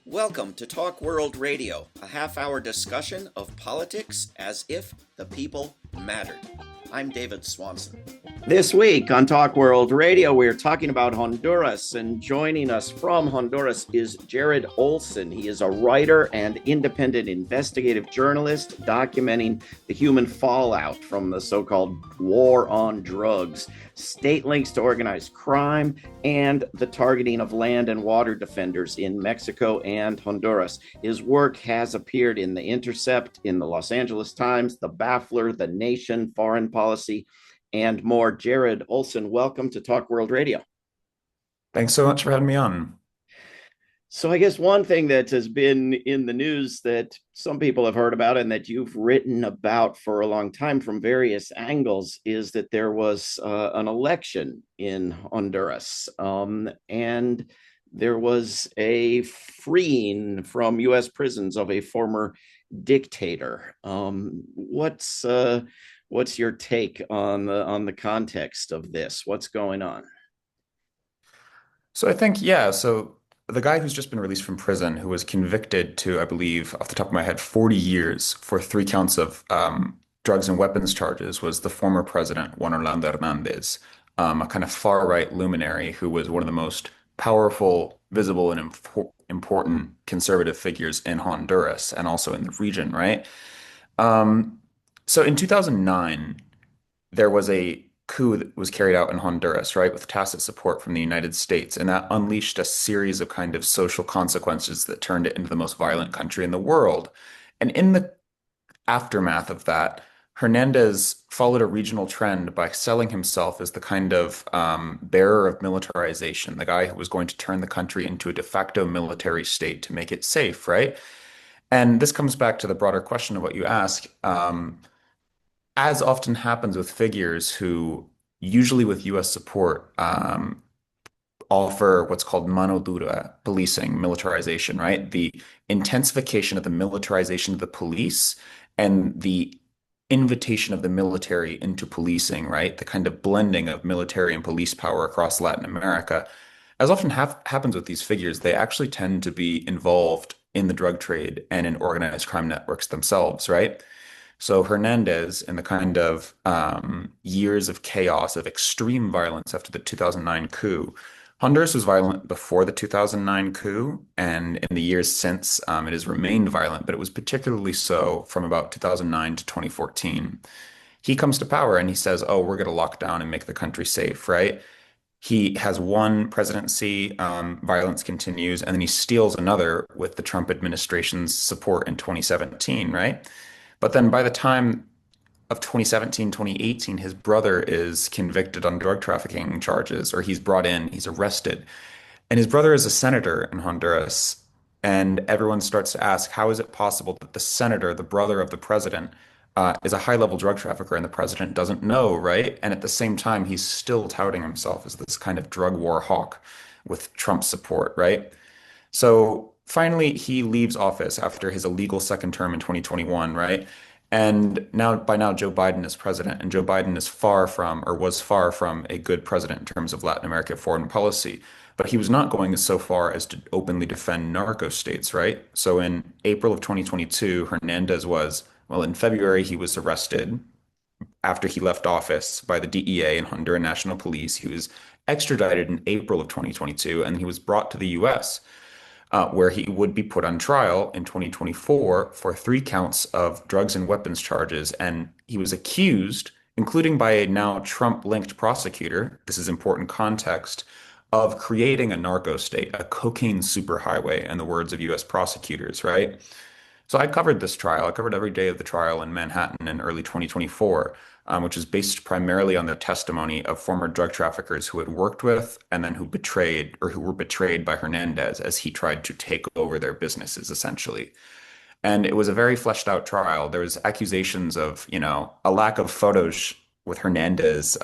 Welcome to Talk World Radio, a half-hour discussion of politics as if the people mattered. I'm David Swanson. This week on Talk World Radio, we're talking about Honduras, and joining us from Honduras is Jared Olson. He is a writer and independent investigative journalist documenting the human fallout from the so-called war on drugs, state links to organized crime, and the targeting of land and water defenders in Mexico and Honduras. His work has appeared in the Intercept, in the Los Angeles Times, the Baffler, The Nation, Foreign Policy, and more. Jared Olson, welcome to Talk World Radio. Thanks so much for having me on. So I guess one thing that has been in the news that some people have heard about and that you've written about for a long time from various angles is that there was an election in Honduras, and there was a freeing from U.S. prisons of a former dictator. What's your take on the context of this? What's going on? So I think, yeah, so the guy who's just been released from prison, who was convicted to, I believe, off the top of my head, 40 years for 3 counts of drugs and weapons charges, was the former president, Juan Orlando Hernandez, a kind of far-right luminary who was one of the most powerful, visible, and important conservative figures in Honduras and also in the region, right? So in 2009, there was a coup that was carried out in Honduras, right, with tacit support from the United States, and that unleashed a series of kind of social consequences that turned it into the most violent country in the world. And in the aftermath of that, Hernandez followed a regional trend by selling himself as the kind of bearer of militarization, the guy who was going to turn the country into a de facto military state to make it safe, right? And this comes back to the broader question of what you ask. As often happens with figures who, usually with US support, offer what's called mano dura policing, militarization, right? The intensification of the militarization of the police and the invitation of the military into policing, right? The kind of blending of military and police power across Latin America. As often happens with these figures, they actually tend to be involved in the drug trade and in organized crime networks themselves, right? So Hernandez, in the kind of years of chaos, of extreme violence after the 2009 coup, Honduras was violent before the 2009 coup, and in the years since, it has remained violent, but it was particularly so from about 2009 to 2014. He comes to power and he says, oh, we're going to lock down and make the country safe, right? He has one presidency, violence continues, and then he steals another with the Trump administration's support in 2017, right? But then by the time of 2017, 2018, his brother is convicted on drug trafficking charges, or he's brought in, he's arrested. And his brother is a senator in Honduras. And everyone starts to ask, how is it possible that the senator, the brother of the president, is a high-level drug trafficker and the president doesn't know, right? And at the same time, he's still touting himself as this kind of drug war hawk with Trump's support, right? So finally, he leaves office after his illegal second term in 2021, right? And by now, Joe Biden is president, and Joe Biden is far from, or was far from, a good president in terms of Latin American foreign policy. But he was not going so far as to openly defend narco states, right? So in April of 2022, Hernandez was, well, in February, he was arrested after he left office by the DEA and Honduran National Police. He was extradited in April of 2022, and he was brought to the US, where he would be put on trial in 2024 for 3 counts of drugs and weapons charges. And he was accused, including by a now Trump-linked prosecutor, this is important context, of creating a narco state, a cocaine superhighway, in the words of US prosecutors, right? So I covered this trial. I covered every day of the trial in Manhattan in early 2024, which is based primarily on the testimony of former drug traffickers who had worked with and then who betrayed or who were betrayed by Hernandez as he tried to take over their businesses, essentially. And it was a very fleshed out trial. There was accusations of, a lack of photos with Hernandez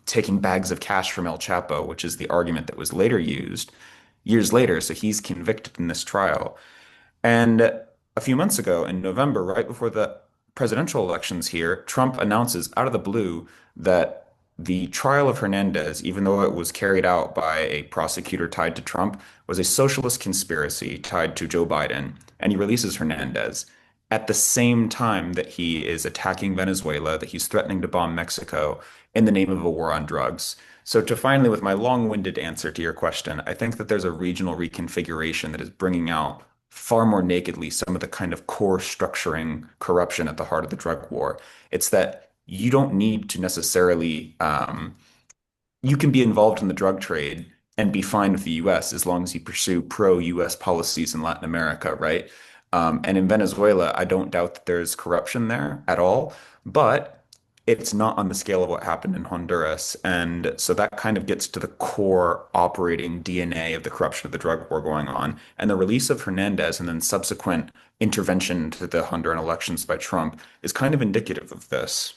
taking bags of cash from El Chapo, which is the argument that was later used years later. So he's convicted in this trial. And a few months ago in November, right before the presidential elections here, Trump announces out of the blue that the trial of Hernandez, even though it was carried out by a prosecutor tied to Trump, was a socialist conspiracy tied to Joe Biden, and he releases Hernandez at the same time that he is attacking Venezuela, that he's threatening to bomb Mexico in the name of a war on drugs. So, to finally, with my long-winded answer to your question, I think that there's a regional reconfiguration that is bringing out far more nakedly some of the kind of core structuring corruption at the heart of the drug war. It's that you don't need to necessarily, you can be involved in the drug trade and be fine with the US as long as you pursue pro-US policies in Latin America, right? And in Venezuela, I don't doubt that there's corruption there at all, but it's not on the scale of what happened in Honduras. And so that kind of gets to the core operating DNA of the corruption of the drug war going on. And the release of Hernandez and then subsequent intervention to the Honduran elections by Trump is kind of indicative of this.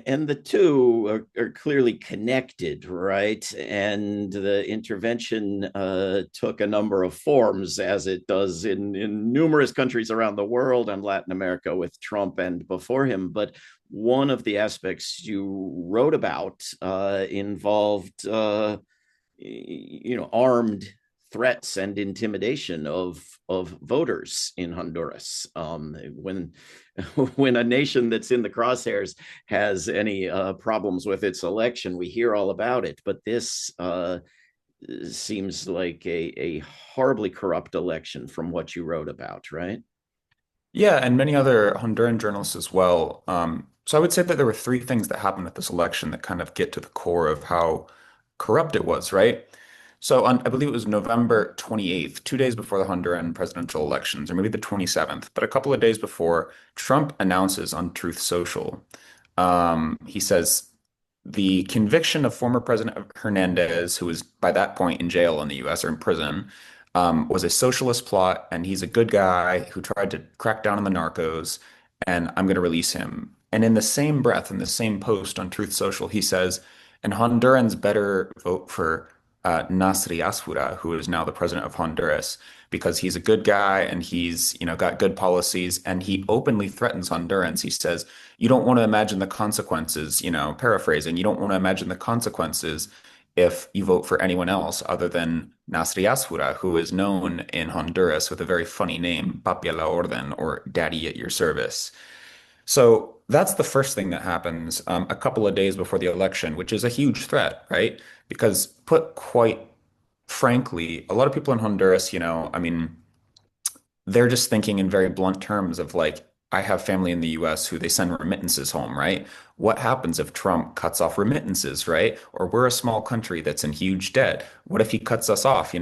And the two are clearly connected, right? And the intervention took a number of forms, as it does in numerous countries around the world and Latin America with Trump and before him. But one of the aspects you wrote about involved armed threats and intimidation of voters in Honduras. When when a nation that's in the crosshairs has any problems with its election, we hear all about it. But this seems like a horribly corrupt election from what you wrote about, right? Yeah, and many other Honduran journalists as well. So I would say that there were three things that happened at this election that kind of get to the core of how corrupt it was, right? So on, I believe it was November 28th, 2 days before the Honduran presidential elections, or maybe the 27th, but a couple of days before, Trump announces on Truth Social, he says, the conviction of former President Hernandez, who was by that point in jail in the US or in prison, was a socialist plot, and he's a good guy who tried to crack down on the narcos, and I'm going to release him. And in the same breath, in the same post on Truth Social, he says, and Hondurans better vote for Nasri Asfura, who is now the president of Honduras, because he's a good guy and he's, got good policies, and he openly threatens Hondurans. He says, you don't want to imagine the consequences, paraphrasing, you don't want to imagine the consequences if you vote for anyone else other than Nasri Asfura, who is known in Honduras with a very funny name, Papi a la Orden, or Daddy at your service. So that's the first thing that happens a couple of days before the election, which is a huge threat, right? Because put quite frankly, a lot of people in Honduras, I mean, they're just thinking in very blunt terms of like, I have family in the US who they send remittances home, right? What happens if Trump cuts off remittances, right? Or we're a small country that's in huge debt. What if he cuts us off,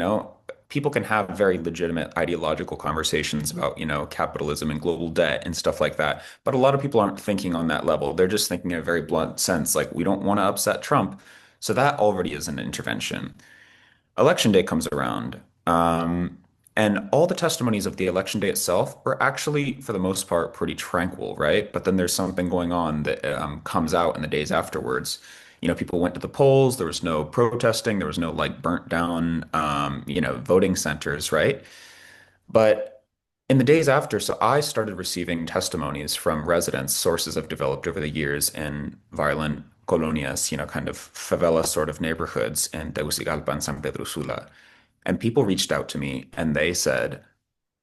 People can have very legitimate ideological conversations about, capitalism and global debt and stuff like that. But a lot of people aren't thinking on that level. They're just thinking in a very blunt sense, like we don't want to upset Trump. So that already is an intervention. Election day comes around, and all the testimonies of the election day itself were actually, for the most part, pretty tranquil, right? But then there's something going on that comes out in the days afterwards. People went to the polls. There was no protesting. There was no like burnt down, voting centers, right? But in the days after, so I started receiving testimonies from residents, sources I've developed over the years in violent colonias, kind of favela sort of neighborhoods in Tegucigalpa and San Pedro Sula. And people reached out to me and they said,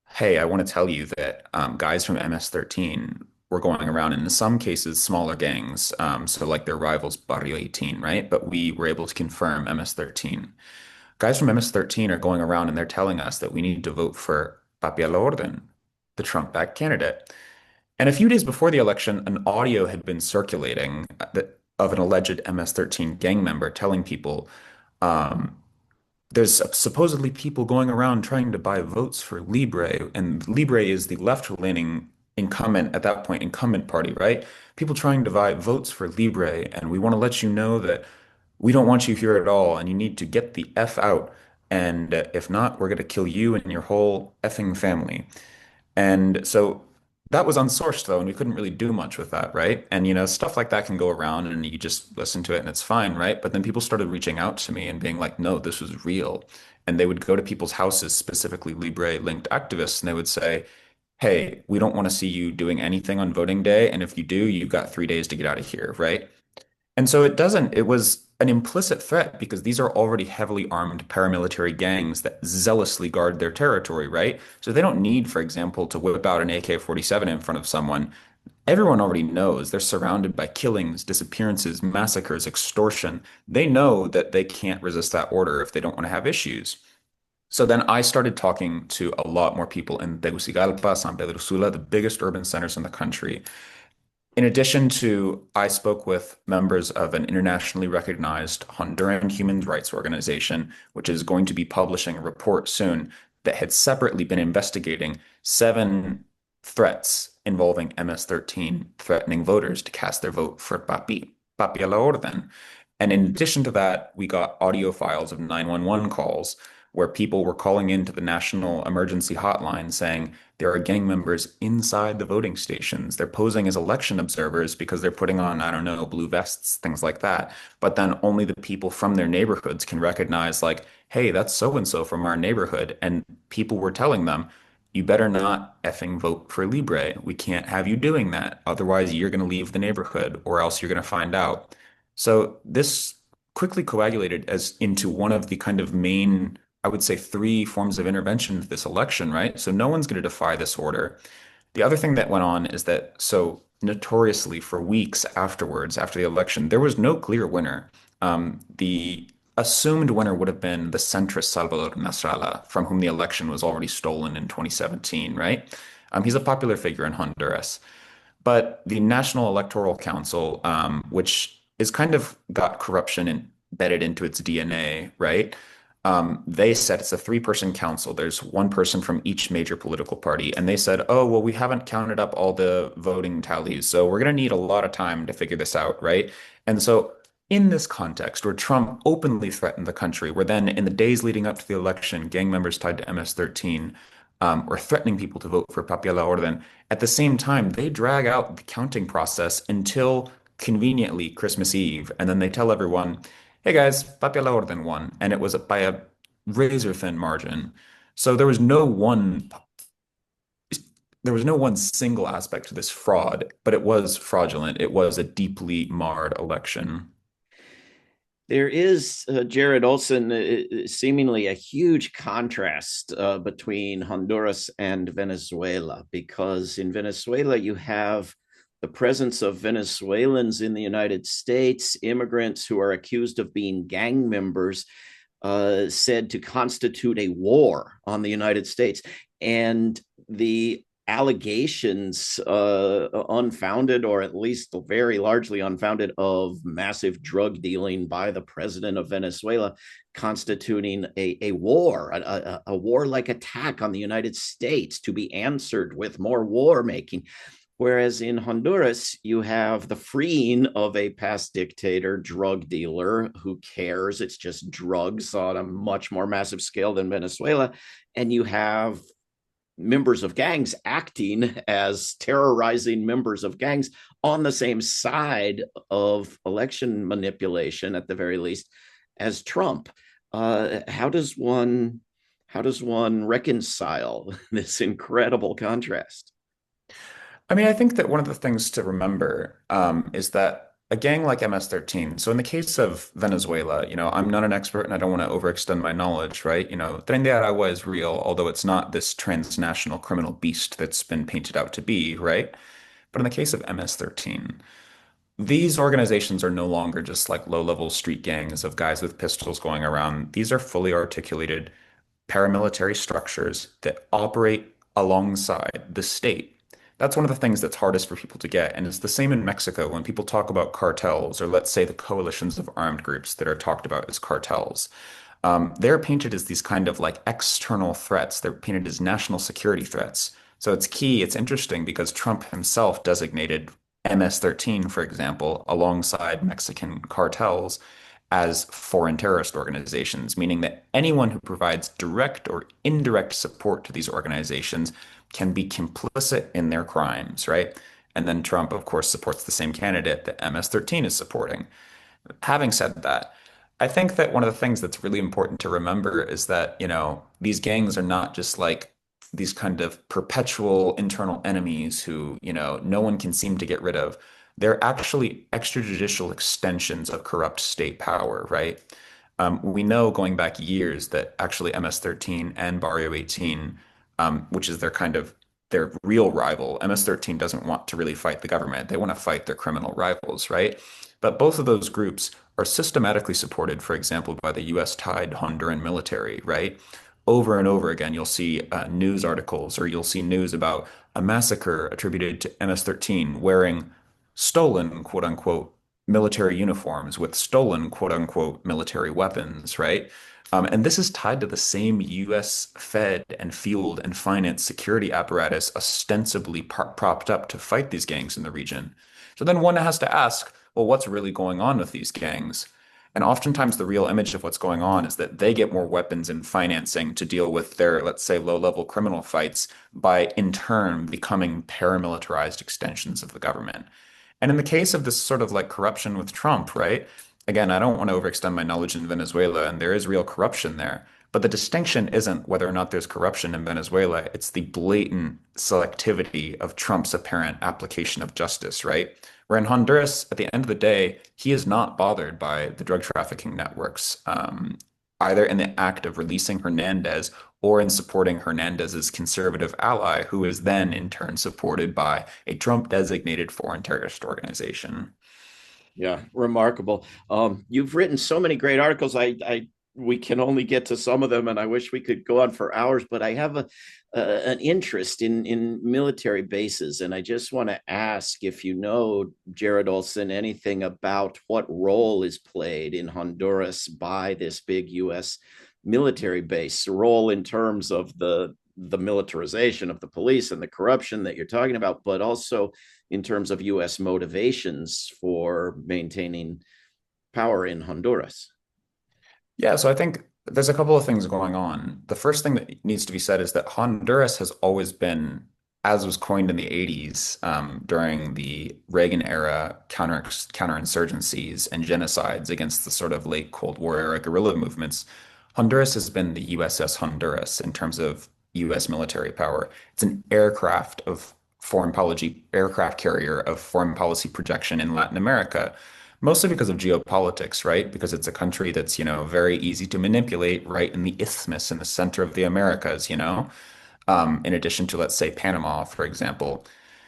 hey, I want to tell you that guys from MS-13 were going around in some cases smaller gangs, so like their rivals Barrio 18, right? But we were able to confirm MS-13. Guys from MS-13 are going around and they're telling us that we need to vote for Papi a la Orden, the Trump-backed candidate. And a few days before the election, an audio had been circulating of an alleged MS-13 gang member telling people, um, there's supposedly people going around trying to buy votes for Libre, and Libre is the left-leaning incumbent at that point, incumbent party, right? People trying to buy votes for Libre, and we want to let you know that we don't want you here at all, and you need to get the F out. And if not, we're going to kill you and your whole effing family. And so that was unsourced though, and we couldn't really do much with that, right? And stuff like that can go around and you just listen to it and it's fine, right? But then people started reaching out to me and being like, no, this was real. And they would go to people's houses, specifically Libre linked activists, and they would say, hey, we don't want to see you doing anything on voting day. And if you do, you've got 3 days to get out of here, right? And so it was an implicit threat because these are already heavily armed paramilitary gangs that zealously guard their territory, right? So they don't need, for example, to whip out an AK-47 in front of someone. Everyone already knows they're surrounded by killings, disappearances, massacres, extortion. They know that they can't resist that order if they don't want to have issues. So then I started talking to a lot more people in Tegucigalpa, San Pedro Sula, the biggest urban centers in the country. In addition to, I spoke with members of an internationally recognized Honduran human rights organization, which is going to be publishing a report soon that had separately been investigating 7 threats involving MS-13 threatening voters to cast their vote for Papi a la Orden. And in addition to that, we got audio files of 911 calls where people were calling into the National Emergency Hotline saying, there are gang members inside the voting stations. They're posing as election observers because they're putting on, I don't know, blue vests, things like that. But then only the people from their neighborhoods can recognize, like, hey, that's so and so from our neighborhood. And people were telling them, you better not effing vote for Libre. We can't have you doing that. Otherwise, you're going to leave the neighborhood or else you're going to find out. So this quickly coagulated as into one of the kind of main, I would say, 3 forms of intervention into this election, right? So no one's going to defy this order. The other thing that went on is that, so notoriously for weeks afterwards, after the election, there was no clear winner. The assumed winner would have been the centrist Salvador Nasrallah, from whom the election was already stolen in 2017, right? He's a popular figure in Honduras. But the National Electoral Council, which is kind of got corruption embedded into its DNA, right? They said it's a 3-person council. There's one person from each major political party. And they said, oh, well, we haven't counted up all the voting tallies. So we're going to need a lot of time to figure this out, right? And so in this context, where Trump openly threatened the country, where then in the days leading up to the election, gang members tied to MS-13 were threatening people to vote for Papi a la Orden, at the same time, they drag out the counting process until conveniently Christmas Eve. And then they tell everyone, hey guys, Papi a la Orden won. And it was by a razor thin margin. So there was no one single aspect to this fraud, but it was fraudulent. It was a deeply marred election. There is, Jared Olson, seemingly a huge contrast between Honduras and Venezuela, because in Venezuela, you have the presence of Venezuelans in the United States, immigrants who are accused of being gang members, said to constitute a war on the United States. And the allegations, unfounded, or at least very largely unfounded, of massive drug dealing by the president of Venezuela, constituting a war, a war-like attack on the United States to be answered with more war making. Whereas in Honduras, you have the freeing of a past dictator, drug dealer who cares. It's just drugs on a much more massive scale than Venezuela. And you have members of gangs acting as terrorizing members of gangs on the same side of election manipulation, at the very least, as Trump. How does one reconcile this incredible contrast? I mean, I think that one of the things to remember is that a gang like MS-13, so in the case of Venezuela, I'm not an expert and I don't want to overextend my knowledge, right? Tren de Aragua is real, although it's not this transnational criminal beast that's been painted out to be, right? But in the case of MS-13, these organizations are no longer just like low-level street gangs of guys with pistols going around. These are fully articulated paramilitary structures that operate alongside the state. That's one of the things that's hardest for people to get. And it's the same in Mexico when people talk about cartels, or let's say the coalitions of armed groups that are talked about as cartels. They're painted as these kind of like external threats. They're painted as national security threats. So it's interesting because Trump himself designated MS-13, for example, alongside Mexican cartels as foreign terrorist organizations, meaning that anyone who provides direct or indirect support to these organizations can be complicit in their crimes, right? And then Trump, of course, supports the same candidate that MS-13 is supporting. Having said that, I think that one of the things that's really important to remember is that, these gangs are not just like these kind of perpetual internal enemies who, no one can seem to get rid of. they're actually extrajudicial extensions of corrupt state power, right? We know going back years that actually MS-13 and Barrio 18, which is their kind of their real rival, MS-13 doesn't want to really fight the government. They want to fight their criminal rivals, right? But both of those groups are systematically supported, for example, by the US-tied Honduran military, right? Over and over again, you'll see news articles or you'll see news about a massacre attributed to MS-13 wearing stolen, quote unquote, military uniforms with stolen, quote unquote, military weapons, right? And this is tied to the same US fed and fueled and financed security apparatus ostensibly propped up to fight these gangs in the region. So then one has to ask, well, what's really going on with these gangs? And oftentimes the real image of what's going on is that they get more weapons and financing to deal with their, let's say, low-level criminal fights by in turn becoming paramilitarized extensions of the government. And in the case of this sort of like corruption with Trump, right? Again, I don't want to overextend my knowledge in Venezuela, and there is real corruption there. But the distinction isn't whether or not there's corruption in Venezuela, it's the blatant selectivity of Trump's apparent application of justice, right? Where in Honduras, at the end of the day, he is not bothered by the drug trafficking networks, either in the act of releasing Hernandez or in supporting Hernandez's conservative ally, who is then in turn supported by a Trump-designated foreign terrorist organization. Yeah, remarkable. You've written so many great articles. We can only get to some of them, and I wish we could go on for hours. But I have an interest in military bases, and I just want to ask if you know, Jared Olson, anything about what role is played in Honduras by this big U.S. military base, role in terms of the militarization of the police and the corruption that you're talking about, but also in terms of U.S. motivations for maintaining power in Honduras. Yeah, so I think there's a couple of things going on. The first thing that needs to be said is that Honduras has always been, as was coined in the 80s, during the Reagan era counterinsurgencies and genocides against the sort of late Cold War era guerrilla movements. Honduras has been the USS Honduras in terms of US military power. It's an aircraft carrier of foreign policy projection in Latin America, mostly because of geopolitics, right? Because it's a country that's, very easy to manipulate right in the isthmus in the center of the Americas, in addition to, let's say, Panama, for example.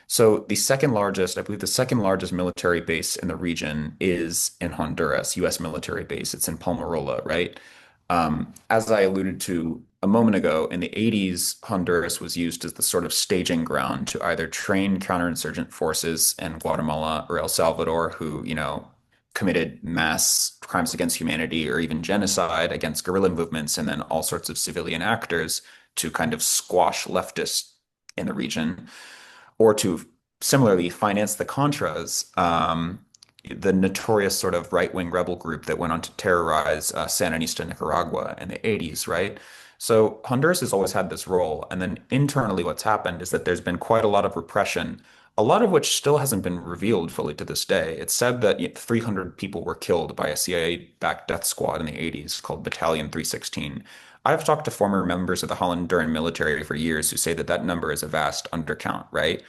So I believe the second largest military base in the region is in Honduras, U.S. military base. It's in Palmarola, right? As I alluded to a moment ago, in the 80s, Honduras was used as the sort of staging ground to either train counterinsurgent forces in Guatemala or El Salvador who, committed mass crimes against humanity or even genocide against guerrilla movements and then all sorts of civilian actors to kind of squash leftists in the region, or to similarly finance the Contras, the notorious sort of right-wing rebel group that went on to terrorize Sandinista Nicaragua in the 80s, right? So Honduras has always had this role. And then internally, what's happened is that there's been quite a lot of repression, a lot of which still hasn't been revealed fully to this day. It's said that 300 people were killed by a CIA-backed death squad in the 80s called Battalion 316. I've talked to former members of the Honduran military for years who say that that number is a vast undercount, right?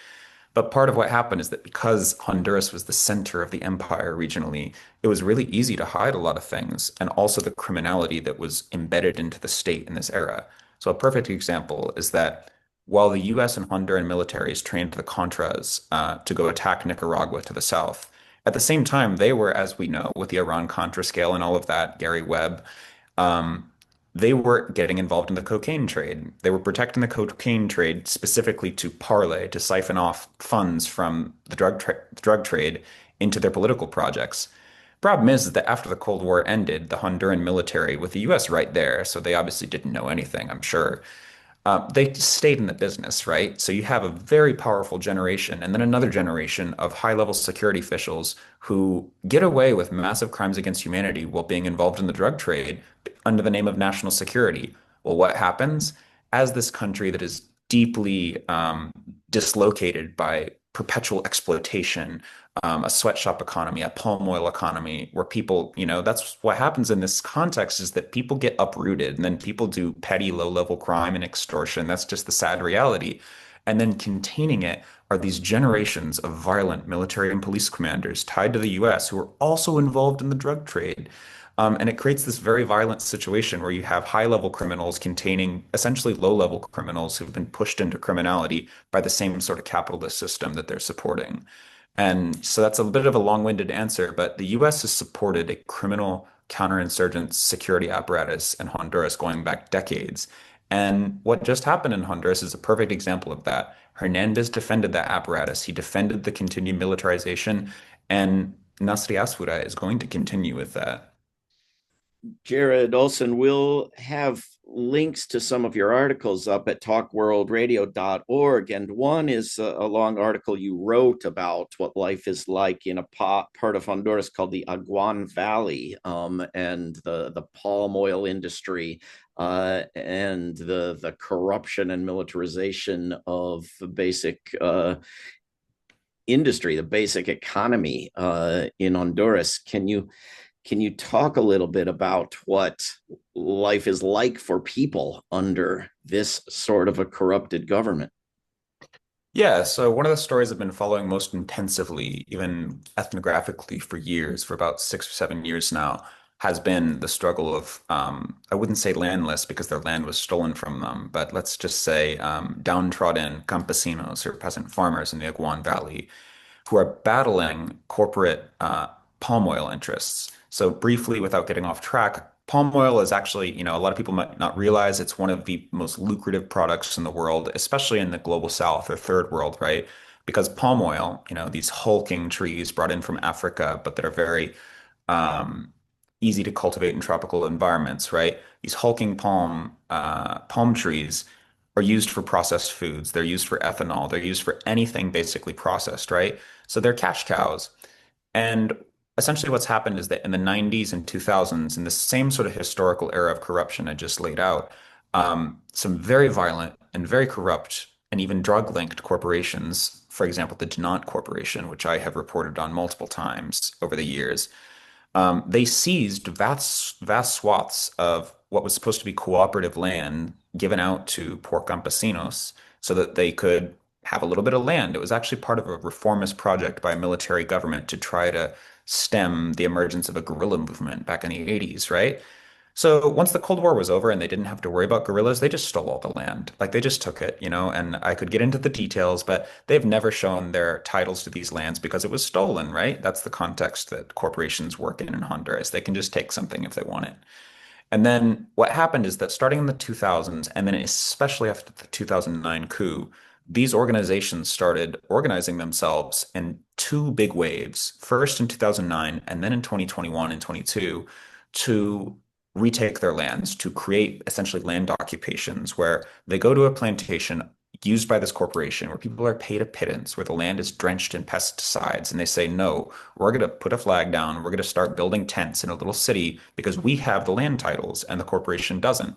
But part of what happened is that because Honduras was the center of the empire regionally, it was really easy to hide a lot of things and also the criminality that was embedded into the state in this era. So a perfect example is that while the US and Honduran militaries trained the Contras to go attack Nicaragua to the south, at the same time, they were, as we know, with the Iran-Contra scale and all of that, Gary Webb, um, they were getting involved in the cocaine trade. They were protecting the cocaine trade specifically to parlay, to siphon off funds from the drug trade into their political projects. Problem is that after the Cold War ended, the Honduran military, with the US right there, so they obviously didn't know anything, I'm sure, they stayed in the business, right? So you have a very powerful generation and then another generation of high-level security officials who get away with massive crimes against humanity while being involved in the drug trade under the name of national security. Well, what happens? As this country that is deeply dislocated by perpetual exploitation, a sweatshop economy, a palm oil economy, where people, that's what happens in this context is that people get uprooted and then people do petty low-level crime and extortion. That's just the sad reality. And then containing it are these generations of violent military and police commanders tied to the US who are also involved in the drug trade. And it creates this very violent situation where you have high-level criminals containing essentially low-level criminals who've been pushed into criminality by the same sort of capitalist system that they're supporting. And so that's a bit of a long-winded answer, but the US has supported a criminal counterinsurgent security apparatus in Honduras going back decades. And what just happened in Honduras is a perfect example of that. Hernandez defended that apparatus. He defended the continued militarization, and Nasri Asfura is going to continue with that. Jared Olson, will have links to some of your articles up at talkworldradio.org. And one is a long article you wrote about what life is like in a part of Honduras called the Aguan Valley, and the palm oil industry, and the corruption and militarization of the basic industry, the basic economy in Honduras. Can you talk a little bit about what life is like for people under this sort of a corrupted government? Yeah, so one of the stories I've been following most intensively, even ethnographically for years, for about 6 or 7 years now, has been the struggle of, I wouldn't say landless because their land was stolen from them, but let's just say downtrodden campesinos or peasant farmers in the Aguan Valley who are battling corporate palm oil interests. So briefly, without getting off track, palm oil is actually, a lot of people might not realize it's one of the most lucrative products in the world, especially in the global south or third world, right? Because palm oil, these hulking trees brought in from Africa, but that are very um, easy to cultivate in tropical environments, right? These hulking palm trees are used for processed foods. They're used for ethanol. They're used for anything basically processed, right? So they're cash cows. And essentially what's happened is that in the 90s and 2000s, in the same sort of historical era of corruption I just laid out, some very violent and very corrupt and even drug-linked corporations, for example, the Dinant Corporation, which I have reported on multiple times over the years, they seized vast swaths of what was supposed to be cooperative land given out to poor campesinos so that they could have a little bit of land. It was actually part of a reformist project by a military government to try to stem the emergence of a guerrilla movement back in the 80s, right? So once the Cold War was over and they didn't have to worry about guerrillas, they just stole all the land. Like they just took it, and I could get into the details, but they've never shown their titles to these lands because it was stolen, right? That's the context that corporations work in Honduras. They can just take something if they want it. And then what happened is that starting in the 2000s, and then especially after the 2009 coup, these organizations started organizing themselves in two big waves, first in 2009 and then in 2021 and 22, to retake their lands, to create essentially land occupations where they go to a plantation used by this corporation where people are paid a pittance, where the land is drenched in pesticides, and they say, no, we're going to put a flag down, we're going to start building tents in a little city because we have the land titles and the corporation doesn't.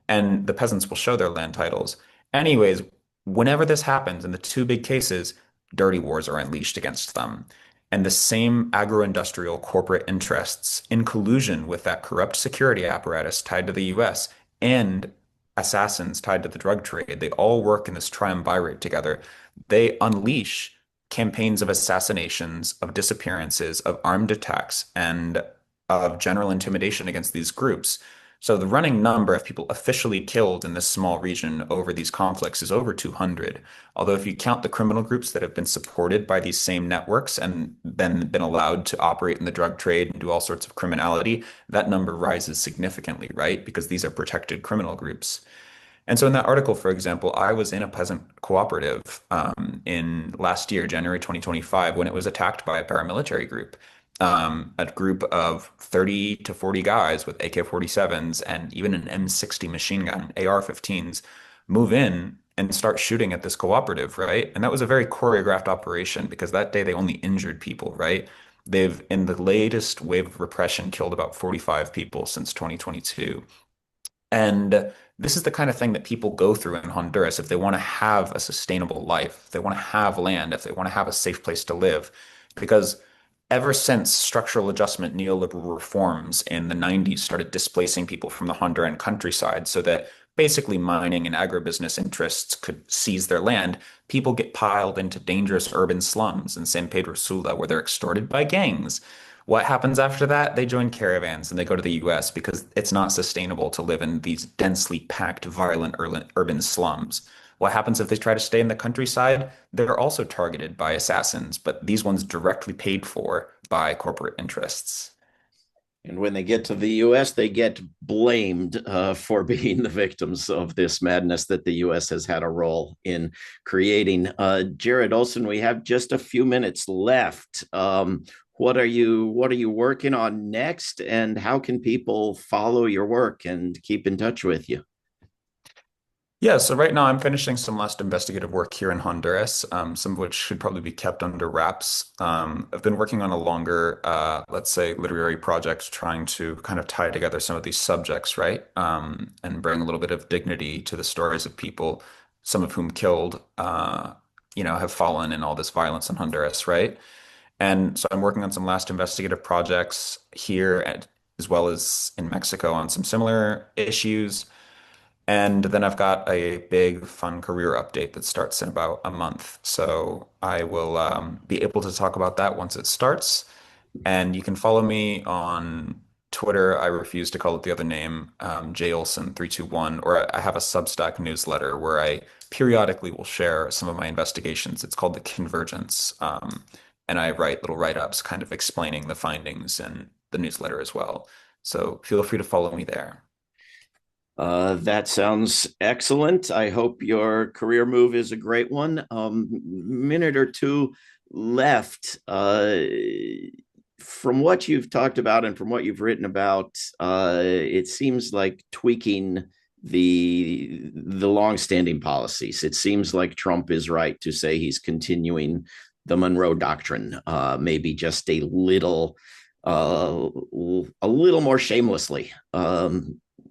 And the peasants will show their land titles. Anyways, whenever this happens in the two big cases, dirty wars are unleashed against them. And the same agro-industrial corporate interests, in collusion with that corrupt security apparatus tied to the US and assassins tied to the drug trade, they all work in this triumvirate together. They unleash campaigns of assassinations, of disappearances, of armed attacks, and of general intimidation against these groups. So the running number of people officially killed in this small region over these conflicts is over 200. Although if you count the criminal groups that have been supported by these same networks and then been allowed to operate in the drug trade and do all sorts of criminality, that number rises significantly, right? Because these are protected criminal groups. And so in that article, for example, I was in a peasant cooperative in last year, January 2025, when it was attacked by a paramilitary group. A group of 30 to 40 guys with AK-47s and even an M60 machine gun, AR-15s, move in and start shooting at this cooperative, right? And that was a very choreographed operation because that day they only injured people, right? They've, in the latest wave of repression, killed about 45 people since 2022. And this is the kind of thing that people go through in Honduras if they want to have a sustainable life, if they want to have land, if they want to have a safe place to live. Because ever since structural adjustment neoliberal reforms in the 90s started displacing people from the Honduran countryside so that basically mining and agribusiness interests could seize their land, people get piled into dangerous urban slums in San Pedro Sula where they're extorted by gangs. What happens after that? They join caravans and they go to the US because it's not sustainable to live in these densely packed, violent urban slums. What happens if they try to stay in the countryside? They're also targeted by assassins, but these ones directly paid for by corporate interests. And when they get to the US, they get blamed for being the victims of this madness that the US has had a role in creating. Jared Olson, we have just a few minutes left. What are you working on next, and how can people follow your work and keep in touch with you? Yeah, so right now I'm finishing some last investigative work here in Honduras, some of which should probably be kept under wraps. I've been working on a longer, let's say, literary project trying to kind of tie together some of these subjects, right? And bring a little bit of dignity to the stories of people, some of whom killed, have fallen in all this violence in Honduras, right? And so I'm working on some last investigative projects here as well as in Mexico on some similar issues. And then I've got a big fun career update that starts in about a month. So I will be able to talk about that once it starts. And you can follow me on Twitter. I refuse to call it the other name, J Olson 321, or I have a Substack newsletter where I periodically will share some of my investigations. It's called The Convergence. And I write little write-ups kind of explaining the findings in the newsletter as well. So feel free to follow me there. That sounds excellent. I hope your career move is a great one. Minute or two left. From what you've talked about and from what you've written about, it seems like tweaking the longstanding policies. It seems like Trump is right to say he's continuing the Monroe Doctrine, maybe just a little more shamelessly.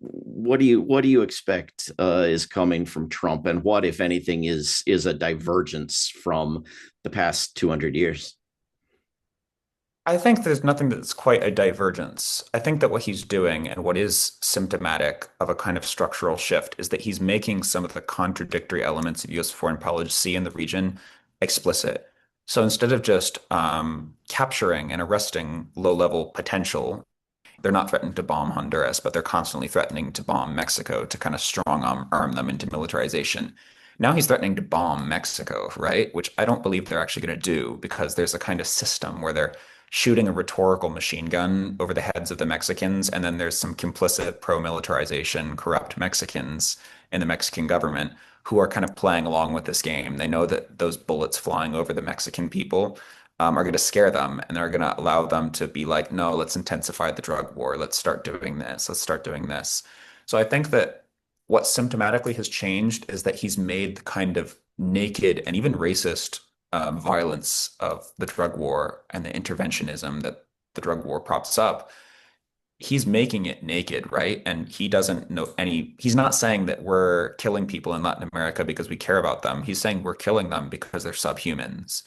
What do you expect is coming from Trump, and what, if anything, is a divergence from the past 200 years? I think there's nothing that's quite a divergence. I think that what he's doing and what is symptomatic of a kind of structural shift is that he's making some of the contradictory elements of U.S. foreign policy in the region explicit. So instead of just capturing and arresting low-level potential, they're not threatening to bomb Honduras, but they're constantly threatening to bomb Mexico to kind of strong arm them into militarization. Now he's threatening to bomb Mexico, right? Which I don't believe they're actually going to do because there's a kind of system where they're shooting a rhetorical machine gun over the heads of the Mexicans, and then there's some complicit pro-militarization, corrupt Mexicans in the Mexican government who are kind of playing along with this game. They know that those bullets flying over the Mexican people are going to scare them, and they're going to allow them to be like, no, let's intensify the drug war. Let's start doing this. Let's start doing this. So I think that what symptomatically has changed is that he's made the kind of naked and even racist violence of the drug war and the interventionism that the drug war props up. He's making it naked, right? And he doesn't know he's not saying that we're killing people in Latin America because we care about them. He's saying we're killing them because they're subhumans.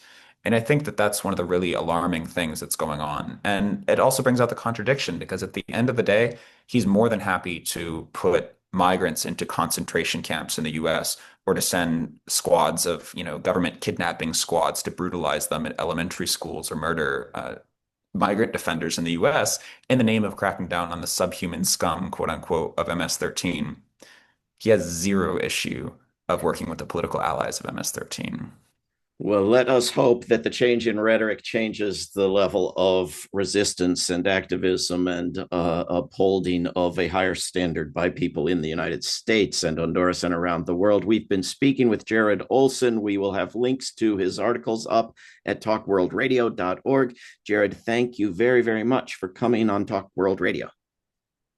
And I think that that's one of the really alarming things that's going on. And it also brings out the contradiction because at the end of the day, he's more than happy to put migrants into concentration camps in the US or to send squads of, government kidnapping squads to brutalize them at elementary schools or murder migrant defenders in the US in the name of cracking down on the subhuman scum, quote unquote, of MS-13. He has zero issue of working with the political allies of MS-13. Well, let us hope that the change in rhetoric changes the level of resistance and activism and upholding of a higher standard by people in the United States and Honduras and around the world. We've been speaking with Jared Olson. We will have links to his articles up at talkworldradio.org. Jared, thank you very, very much for coming on Talk World Radio.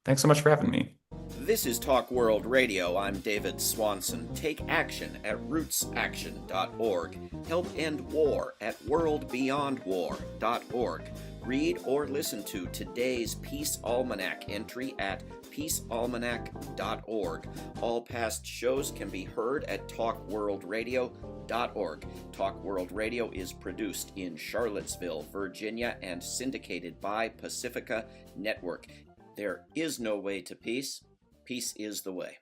Thanks so much for having me. This is Talk World Radio. I'm David Swanson. Take action at rootsaction.org. Help end war at worldbeyondwar.org. Read or listen to today's Peace Almanac entry at peacealmanac.org. All past shows can be heard at talkworldradio.org. Talk World Radio is produced in Charlottesville, Virginia, and syndicated by Pacifica Network. There is no way to peace. Peace is the way.